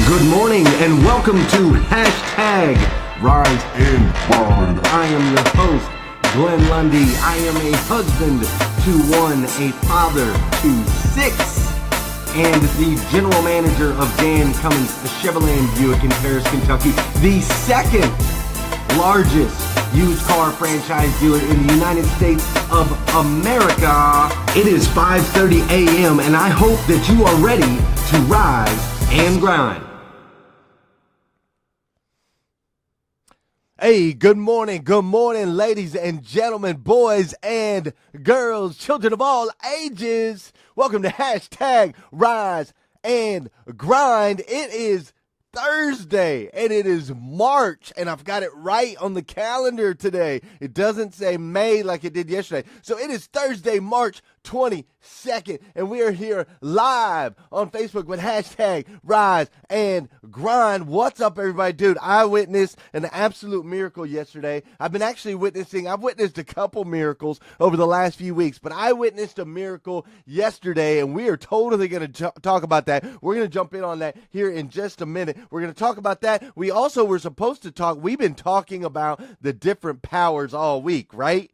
Good morning and welcome to Hashtag Rise and Grind. I am your host, Glenn Lundy. I am a husband to one, a father to six, and the general manager of Dan Cummins Chevrolet Buick in Paris, Kentucky, the second largest used car franchise dealer in the United States of America. It is 5:30 a.m. and I hope that you are ready to rise and grind. Hey, good morning, ladies and gentlemen, boys and girls, children of all ages. Welcome to Hashtag Rise and Grind. It is Thursday, and it is March, and I've got it right on the calendar today. It doesn't say May like it did yesterday. So it is Thursday, March 22nd, and we are here live on Facebook with Hashtag Rise and Grind. What's up, everybody? Dude, I witnessed an absolute miracle yesterday. I've witnessed a couple miracles over the last few weeks, but I witnessed a miracle yesterday, and we are totally going to talk about that. We're going to jump in on that here in just a minute. We're going to talk about that. We also were supposed to talk, we've been talking about the different powers all week, right?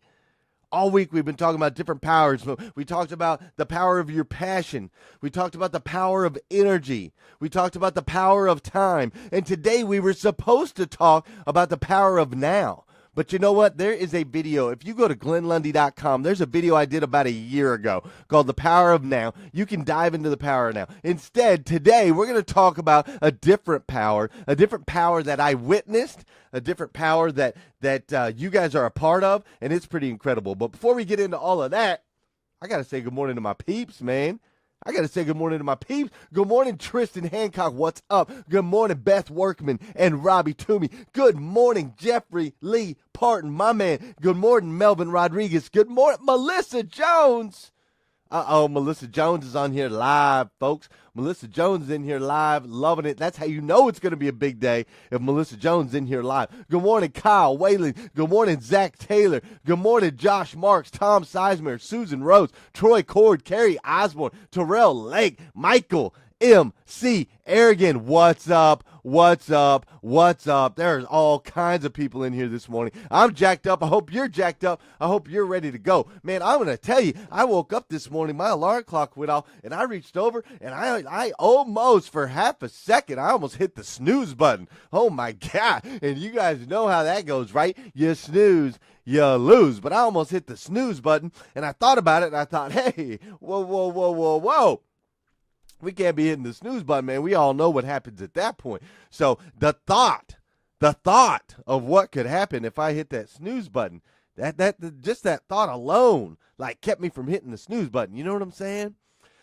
All week we've been talking about different powers. We talked about the power of your passion. We talked about the power of energy. We talked about the power of time. And today we were supposed to talk about the power of now. But you know what? There is a video. If you go to glennlundy.com, there's a video I did about a year ago called The Power of Now. You can dive into the power of now. Instead, today we're going to talk about a different power that I witnessed, a different power that you guys are a part of, and it's pretty incredible. But before we get into all of that, I got to say good morning to my peeps, man. I got to say good morning to my peeps. Good morning, Tristan Hancock. What's up? Good morning, Beth Workman and Robbie Toomey. Good morning, Jeffrey Lee Parton, my man. Good morning, Melvin Rodriguez. Good morning, Melissa Jones. Melissa Jones is on here live, folks. Melissa Jones is in here live, loving it. That's how you know it's going to be a big day if Melissa Jones is in here live. Good morning, Kyle Whalen. Good morning, Zach Taylor. Good morning, Josh Marks, Tom Sizemore, Susan Rose, Troy Cord, Carrie Osborne, Terrell Lake, Michael M.C. Aragon. What's up? What's up? What's up? There's all kinds of people in here this morning. I'm jacked up. I hope you're jacked up. I hope you're ready to go. Man, I'm going to tell you, I woke up this morning, my alarm clock went off, and I reached over, and I almost, for half a second, I almost hit the snooze button. Oh, my God. And you guys know how that goes, right? You snooze, you lose. But I almost hit the snooze button, and I thought about it, and I thought, hey, whoa. We can't be hitting the snooze button, man. We all know what happens at that point. So the thought of what could happen if I hit that snooze button, just that thought alone, like, kept me from hitting the snooze button. You know what I'm saying?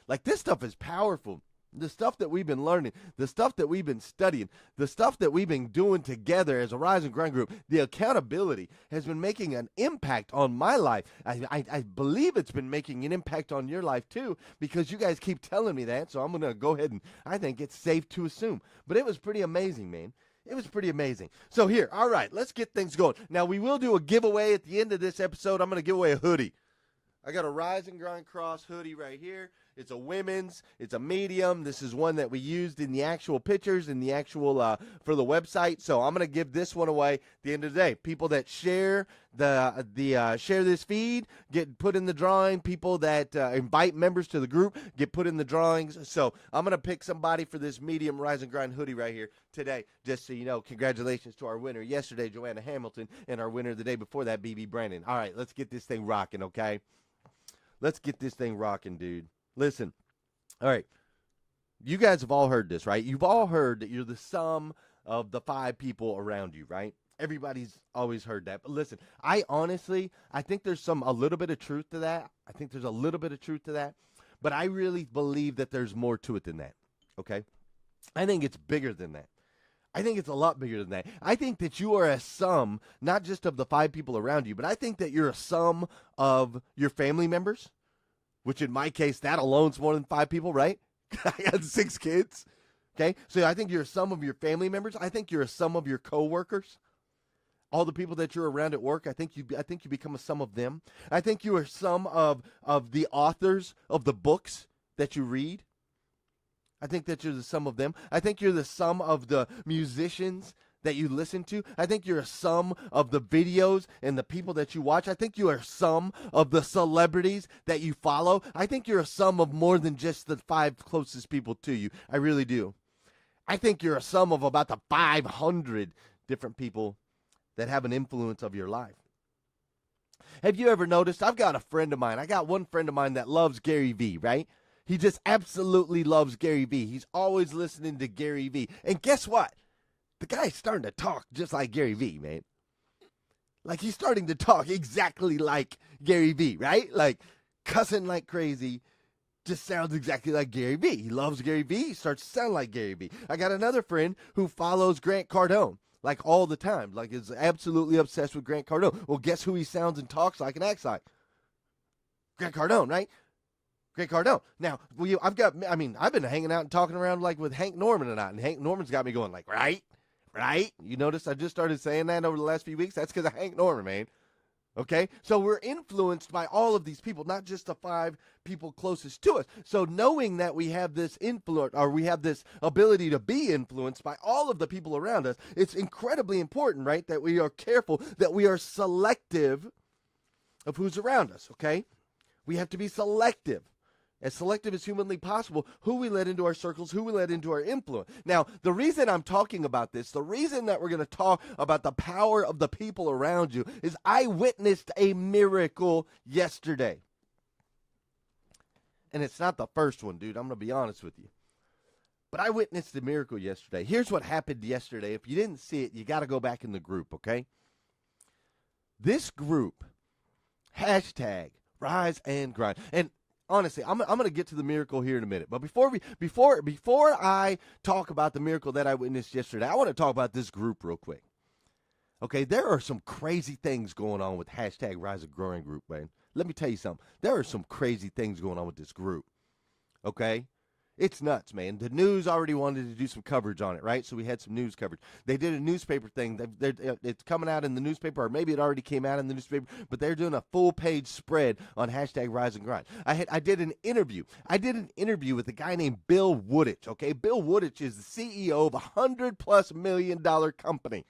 Like, this stuff is powerful. The stuff that we've been learning, the stuff that we've been studying, the stuff that we've been doing together as a Rise and Grind group, the accountability has been making an impact on my life. I believe it's been making an impact on your life too, because you guys keep telling me that, so I'm going to go ahead and I think it's safe to assume. But it was pretty amazing, man. It was pretty amazing. So here, all right, let's get things going. Now, we will do a giveaway at the end of this episode. I'm going to give away a hoodie. I got a Rise and Grind Cross hoodie right here. It's a women's. It's a medium. This is one that we used in the actual pictures, in the actual for the website. So I'm going to give this one away at the end of the day. People that share share this feed get put in the drawing. People that invite members to the group get put in the drawings. So I'm going to pick somebody for this medium Rise and Grind hoodie right here today. Just so you know, congratulations to our winner yesterday, Joanna Hamilton, and our winner the day before that, BB Brandon. All right, let's get this thing rocking, okay? Let's get this thing rocking, dude. Listen, all right, you guys have all heard this, right? You've all heard that you're the sum of the 5 people around you, right? Everybody's always heard that. But listen, I think there's a little bit of truth to that. I think there's a little bit of truth to that. But I really believe that there's more to it than that, okay? I think it's bigger than that. I think it's a lot bigger than that. I think that you are a sum, not just of the 5 people around you, but I think that you're a sum of your family members, which in my case, that alone's more than 5 people, right? I got 6 kids, okay? So I think you're a sum of your family members. I think you're a sum of your coworkers. All the people that you're around at work, I think you become a sum of them. I think you are some of the authors of the books that you read. I think that you're the sum of them. I think you're the sum of the musicians that you listen to. I think you're a sum of the videos and the people that you watch. I think you are a sum of the celebrities that you follow. I think you're a sum of more than just the 5 closest people to you. I really do. I think you're a sum of about the 500 different people that have an influence of your life. Have you ever noticed? I've got a friend of mine. I got one friend of mine that loves Gary Vee, right? He just absolutely loves Gary Vee. He's always listening to Gary Vee. And guess what? The guy's starting to talk just like Gary Vee, man. Like, he's starting to talk exactly like Gary Vee, right? Like, cussing like crazy. Just sounds exactly like Gary Vee. He loves Gary Vee. He starts to sound like Gary Vee. I got another friend who follows Grant Cardone, like, all the time. Like, is absolutely obsessed with Grant Cardone. Well, guess who he sounds and talks like and acts like? Grant Cardone, right? Grant Cardone. Now, I've been hanging out and talking around like with Hank Norman tonight, and Hank Norman's got me going like, right? You notice I just started saying that over the last few weeks? That's because of Hank Norman, man. Okay? So we're influenced by all of these people, not just the 5 people closest to us. So knowing that we have this influence, or we have this ability to be influenced by all of the people around us, it's incredibly important, right, that we are careful, that we are selective of who's around us, okay? We have to be selective as humanly possible, who we let into our circles, who we let into our influence. Now, the reason I'm talking about this, the reason that we're going to talk about the power of the people around you, is I witnessed a miracle yesterday. And it's not the first one, dude. I'm going to be honest with you. But I witnessed a miracle yesterday. Here's what happened yesterday. If you didn't see it, you got to go back in the group, okay? This group, hashtag Rise and Grind. And honestly, I'm going to get to the miracle here in a minute. But before I talk about the miracle that I witnessed yesterday, I want to talk about this group real quick. Okay, there are some crazy things going on with hashtag Rise and Grind group, man. Let me tell you something. There are some crazy things going on with this group. Okay? It's nuts, man. The news already wanted to do some coverage on it, right? So we had some news coverage. They did a newspaper thing. It's coming out in the newspaper, or maybe it already came out in the newspaper, but they're doing a full-page spread on hashtag Rise and Grind. I did an interview. I did an interview with a guy named Bill Woodich, okay? Bill Woodich is the CEO of a $100+ million company.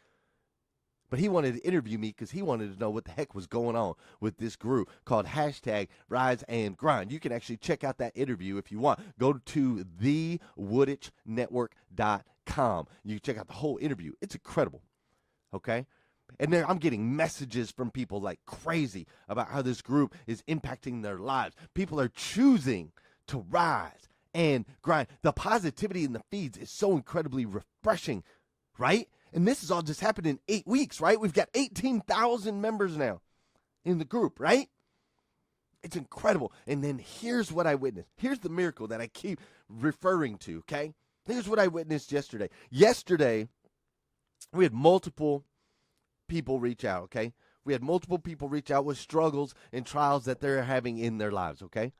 But he wanted to interview me because he wanted to know what the heck was going on with this group called hashtag Rise and Grind. You can actually check out that interview if you want. Go to thewoodichnetwork.com. You can check out the whole interview. It's incredible, okay? And there, I'm getting messages from people like crazy about how this group is impacting their lives. People are choosing to rise and grind. The positivity in the feeds is so incredibly refreshing, right? And this has all just happened in 8 weeks, right? We've got 18,000 members now in the group, right? It's incredible. And then here's what I witnessed. Here's the miracle that I keep referring to, okay? Here's what I witnessed yesterday. Yesterday, we had multiple people reach out, okay? We had multiple people reach out with struggles and trials that they're having in their lives, okay?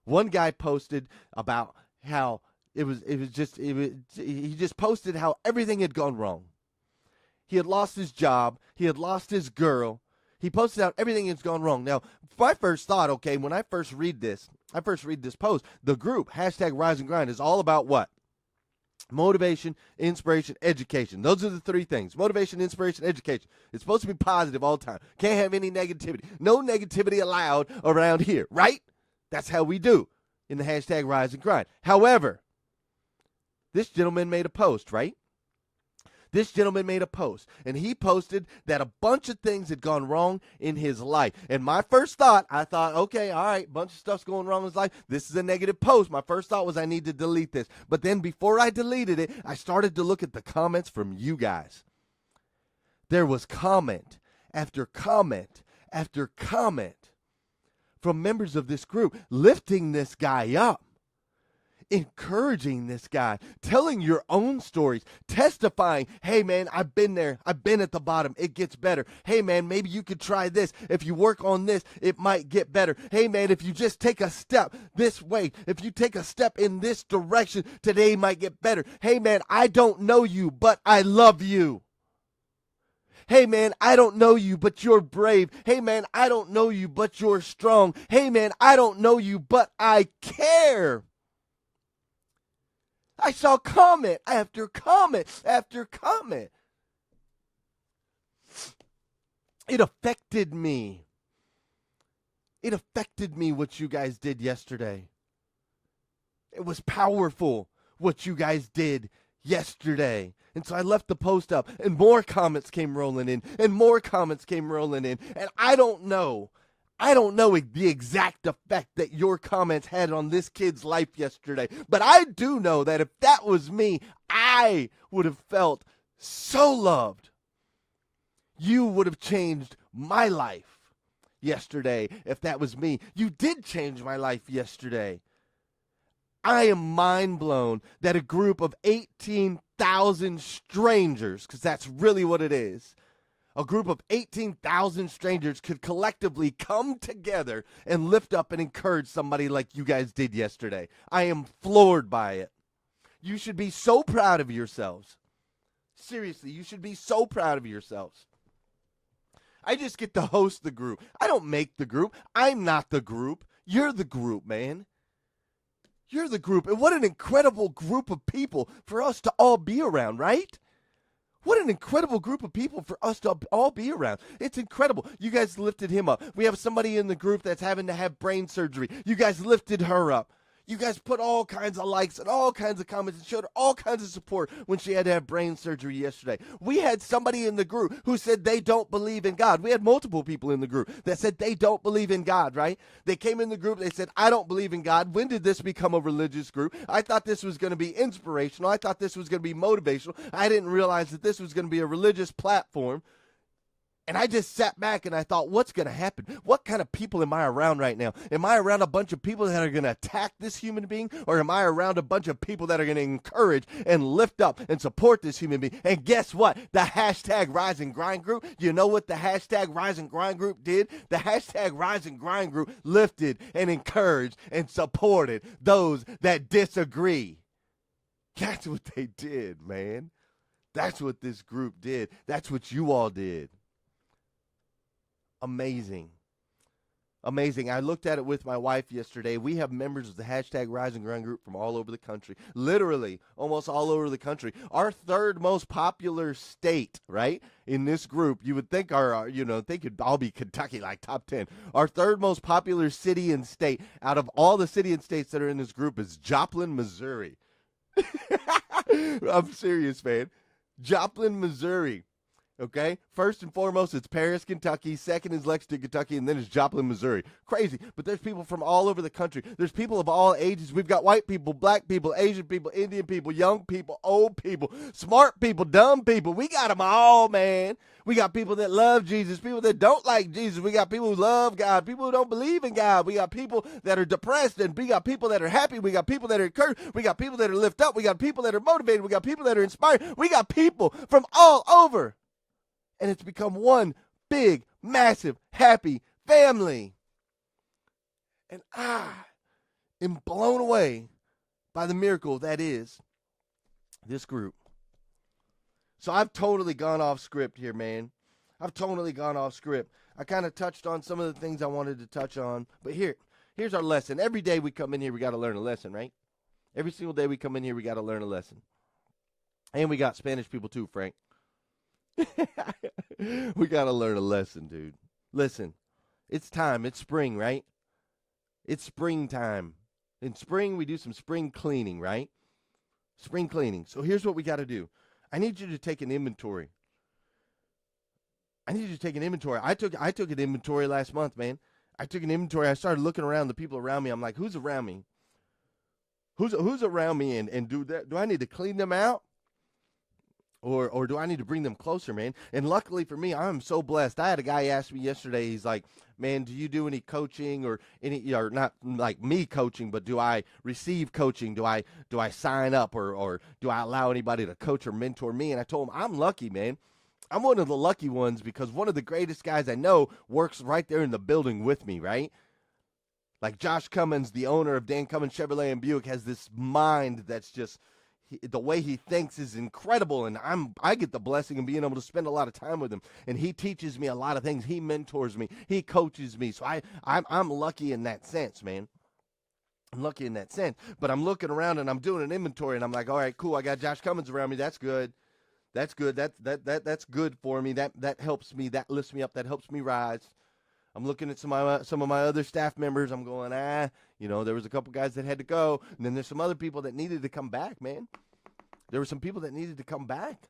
One guy posted about how he just posted how everything had gone wrong. He had lost his job. He had lost his girl. He posted out everything has gone wrong. Now, my first thought, okay, when I first read this post, the group, hashtag Rise and Grind, is all about what? Motivation, inspiration, education. Those are the 3 things. Motivation, inspiration, education. It's supposed to be positive all the time. Can't have any negativity. No negativity allowed around here, right? That's how we do in the hashtag Rise and Grind. However, this gentleman made a post, right? This gentleman made a post, and he posted that a bunch of things had gone wrong in his life. And my first thought, I thought, okay, all right, bunch of stuff's going wrong in his life. This is a negative post. My first thought was I need to delete this. But then before I deleted it, I started to look at the comments from you guys. There was comment after comment after comment from members of this group lifting this guy up, encouraging this guy, telling your own stories, testifying, hey man, I've been there, I've been at the bottom, it gets better. Hey man, maybe you could try this. If you work on this, it might get better. Hey man, if you just take a step this way, if you take a step in this direction, today might get better. Hey man, I don't know you, but I love you. Hey man, I don't know you, but you're brave. Hey man, I don't know you, but you're strong. Hey man, I don't know you, but I care. I saw comment after comment after comment. It affected me. It affected me what you guys did yesterday. It was powerful what you guys did yesterday. And so I left the post up, and more comments came rolling in, and more comments came rolling in. And I don't know the exact effect that your comments had on this kid's life yesterday. But I do know that if that was me, I would have felt so loved. You would have changed my life yesterday if that was me. You did change my life yesterday. I am mind blown that a group of 18,000 strangers, because that's really what it is, a group of 18,000 strangers could collectively come together and lift up and encourage somebody like you guys did yesterday. I am floored by it. You should be so proud of yourselves. Seriously, you should be so proud of yourselves. I just get to host the group. I don't make the group. I'm not the group. You're the group, man. You're the group. And what an incredible group of people for us to all be around, right? What an incredible group of people for us to all be around. It's incredible. You guys lifted him up. We have somebody in the group that's having to have brain surgery. You guys lifted her up. You guys put all kinds of likes and all kinds of comments and showed her all kinds of support when she had to have brain surgery yesterday. We had somebody in the group who said they don't believe in God. We had multiple people in the group that said they don't believe in God, right? They came in the group, they said, I don't believe in God. When did this become a religious group? I thought this was going to be inspirational. I thought this was going to be motivational. I didn't realize that this was going to be a religious platform. And I just sat back and I thought, what's going to happen? What kind of people am I around right now? Am I around a bunch of people that are going to attack this human being? Or am I around a bunch of people that are going to encourage and lift up and support this human being? And guess what? The hashtag Rise and Grind group, you know what the hashtag Rise and Grind group did? The hashtag Rise and Grind group lifted and encouraged and supported those that disagree. That's what they did, man. That's what this group did. That's what you all did. Amazing. Amazing. I looked at it with my wife yesterday. We have members of the hashtag Rise and Grind group from all over the country. Literally, almost all over the country. Our third most popular state, right, in this group, you would think they could all be Kentucky, like top 10. Our third most popular city and state out of all the city and states that are in this group is Joplin, Missouri. I'm serious, man. Joplin, Missouri. Okay? First and foremost, it's Paris, Kentucky. Second is Lexington, Kentucky. And then it's Joplin, Missouri. Crazy. But there's people from all over the country. There's people of all ages. We've got white people, black people, Asian people, Indian people, young people, old people, smart people, dumb people. We got them all, man. We got people that love Jesus, people that don't like Jesus. We got people who love God, people who don't believe in God. We got people that are depressed, and we got people that are happy. We got people that are encouraged. We got people that are lifted up. We got people that are motivated. We got people that are inspired. We got people from all over. And it's become one big, massive, happy family. And I am blown away by the miracle that is this group. So I've totally gone off script here, man. I've totally gone off script. I kind of touched on some of the things I wanted to touch on. But here's our lesson. Every day we come in here, we got to learn a lesson, right? Every single day we come in here, we got to learn a lesson. And we got Spanish people too, Frank. We got to learn a lesson, dude. Listen, it's time. It's spring, right? It's springtime. In spring, we do some spring cleaning, right? Spring cleaning. So here's what we got to do. I need you to take an inventory. I took an inventory last month, man. I took an inventory. I started looking around the people around me. I'm like, who's around me? Who's around me? And do I need to clean them out? Or do I need to bring them closer, man? And luckily for me, I'm so blessed. I had a guy ask me yesterday, he's like, man, do you do any coaching or not like me coaching, but do I receive coaching? Do I sign up or do I allow anybody to coach or mentor me? And I told him, I'm lucky, man. I'm one of the lucky ones because one of the greatest guys I know works right there in the building with me, right? Like Josh Cummins, the owner of Dan Cummins Chevrolet and Buick, has this mind that's just, the way he thinks is incredible, and I get the blessing of being able to spend a lot of time with him, and he teaches me a lot of things. He mentors me. He coaches me, so I'm lucky in that sense, man. I'm lucky in that sense. But I'm looking around and I'm doing an inventory and I'm like, all right, cool. I got Josh Cummins around me. That's good. That's good. That's good for me. That helps me. That lifts me up. That helps me rise. I'm looking at some of my other staff members. I'm going, there was a couple guys that had to go. And then there's some other people that needed to come back, man. There were some people that needed to come back.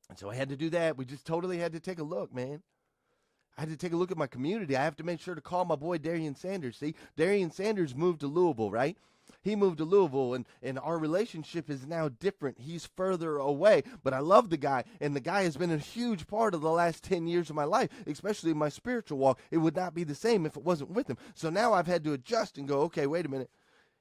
And so I had to do that. We just totally had to take a look, man. I had to take a look at my community. I have to make sure to call my boy Darian Sanders. See, Darian Sanders moved to Louisville, right? He moved to Louisville, and our relationship is now different. He's further away, but I love the guy, and the guy has been a huge part of the last 10 years of my life, especially in my spiritual walk. It would not be the same if it wasn't with him. So now I've had to adjust and go, okay, wait a minute.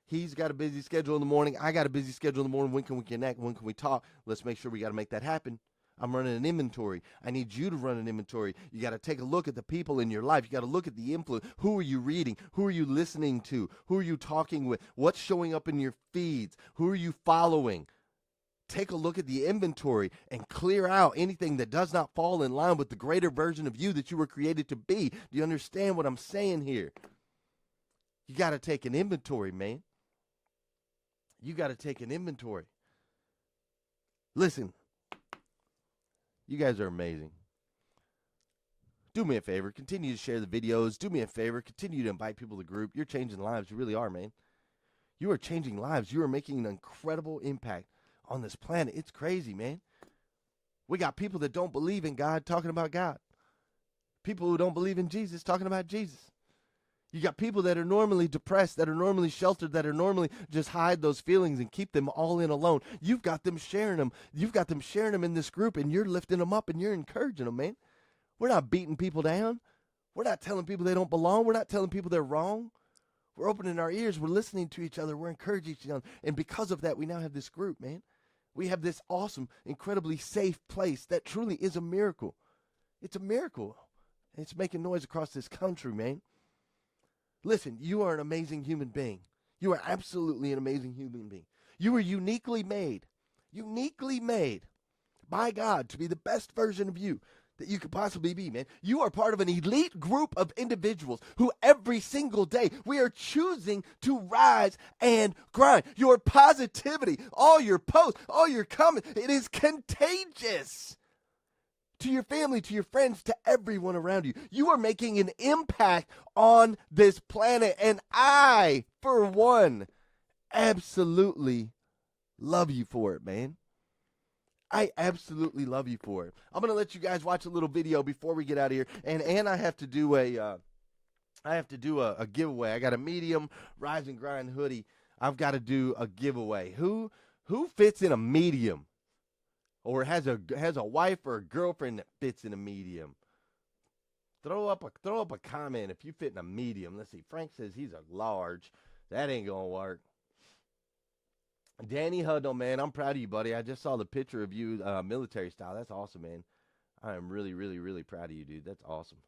He's got a busy schedule in the morning. I got a busy schedule in the morning. When can we connect? When can we talk? Let's make sure we got to make that happen. I'm running an inventory. I need you to run an inventory. You got to take a look at the people in your life. You got to look at the influence. Who are you reading? Who are you listening to? Who are you talking with? What's showing up in your feeds? Who are you following? Take a look at the inventory and clear out anything that does not fall in line with the greater version of you that you were created to be. Do you understand what I'm saying here? You got to take an inventory, man. You got to take an inventory. Listen. You guys are amazing. Do me a favor. Continue to share the videos. Do me a favor. Continue to invite people to the group. You're changing lives. You really are, man. You are changing lives. You are making an incredible impact on this planet. It's crazy, man. We got people that don't believe in God talking about God. People who don't believe in Jesus talking about Jesus. You got people that are normally depressed, that are normally sheltered, that are normally just hide those feelings and keep them all in alone. You've got them sharing them. You've got them sharing them in this group, and you're lifting them up, and you're encouraging them, man. We're not beating people down. We're not telling people they don't belong. We're not telling people they're wrong. We're opening our ears. We're listening to each other. We're encouraging each other. And because of that, we now have this group, man. We have this awesome, incredibly safe place that truly is a miracle. It's a miracle. It's making noise across this country, man. Listen, you are an amazing human being. You are absolutely an amazing human being. You were uniquely made by God to be the best version of you that you could possibly be, man. You are part of an elite group of individuals who every single day we are choosing to rise and grind. Your positivity, all your posts, all your comments, it is contagious. To your family, to your friends, to everyone around you. You are making an impact on this planet. And I, for one, absolutely love you for it, man. I absolutely love you for it. I'm going to let you guys watch a little video before we get out of here. And I have to do a giveaway. I got a medium Rise and Grind hoodie. I've got to do a giveaway. Who fits in a medium? Or has a wife or a girlfriend that fits in a medium? Throw up a comment if you fit in a medium. Let's see. Frank says he's a large. That ain't gonna work. Danny Huddle, man, I'm proud of you, buddy. I just saw the picture of you, military style. That's awesome, man. I am really, really, really proud of you, dude. That's awesome.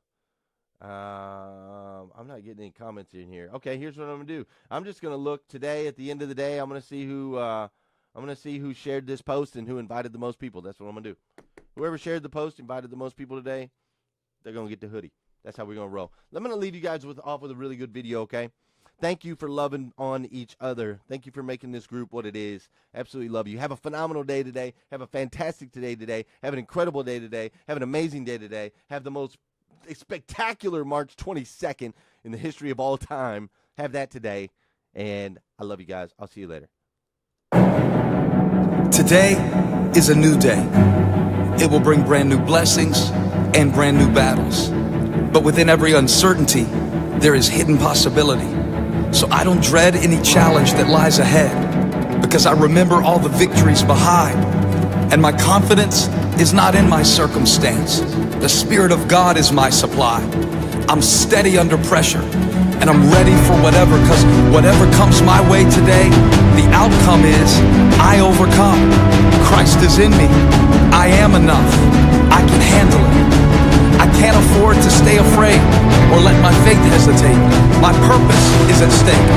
I'm not getting any comments in here. Okay, here's what I'm gonna do. I'm just gonna look today. At the end of the day, I'm gonna see who shared this post and who invited the most people. That's what I'm going to do. Whoever shared the post, invited the most people today, they're going to get the hoodie. That's how we're going to roll. I'm going to leave you guys off with a really good video, okay? Thank you for loving on each other. Thank you for making this group what it is. Absolutely love you. Have a phenomenal day today. Have a fantastic day today. Have an incredible day today. Have an amazing day today. Have the most spectacular March 22nd in the history of all time. Have that today. And I love you guys. I'll see you later. Today is a new day. It will bring brand new blessings and brand new battles. But within every uncertainty, there is hidden possibility. So I don't dread any challenge that lies ahead, because I remember all the victories behind. And my confidence is not in my circumstance. The Spirit of God is my supply. I'm steady under pressure, and I'm ready for whatever, because whatever comes my way today, the outcome is I overcome. Christ is in me. I am enough. I can handle it. I can't afford to stay afraid or let my faith hesitate. My purpose is at stake,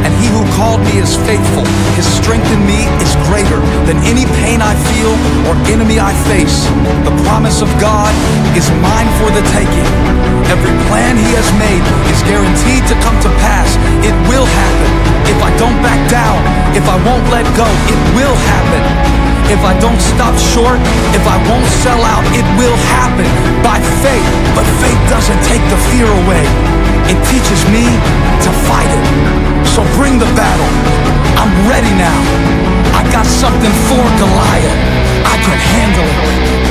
and He who called me is faithful. His strength in me is greater than any pain I feel or enemy I face. The promise of God is mine for the taking. Every plan he has made is guaranteed to come to pass. It will happen. If I don't back down, if I won't let go, it will happen. If I don't stop short, if I won't sell out, it will happen by faith. But faith doesn't take the fear away. It teaches me to fight it. So bring the battle. I'm ready now. I got something for Goliath. I can handle it.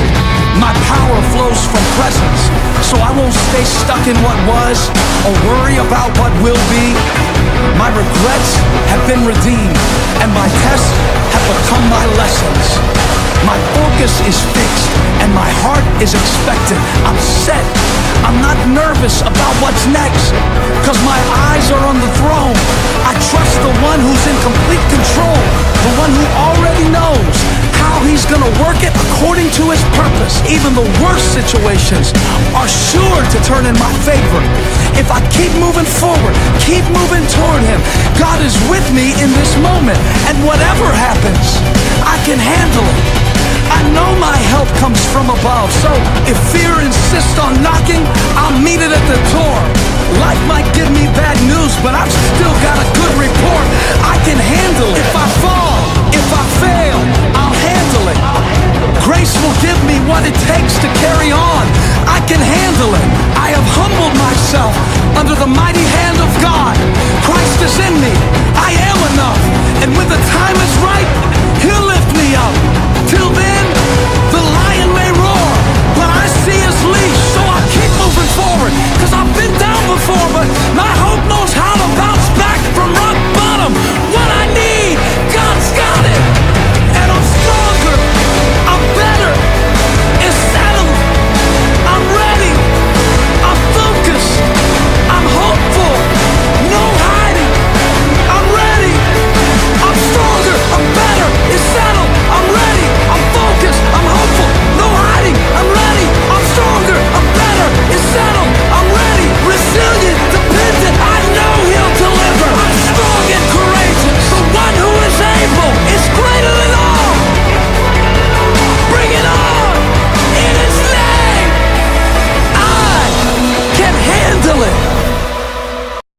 My power flows from presence, so I won't stay stuck in what was or worry about what will be. My regrets have been redeemed, and my tests have become my lessons. My focus is fixed, and my heart is expectant. I'm set. I'm not nervous about what's next, cause my eyes are on the throne. I trust the one who's in complete control, the one who already knows how he's gonna work it according to his purpose. Even the worst situations are sure to turn in my favor. If I keep moving forward, keep moving toward him, God is with me in this moment, and whatever happens, I can handle it. I know my help comes from above, so if fear insists on knocking, I'll meet it at the door. Life might give me bad news, but I've still got a good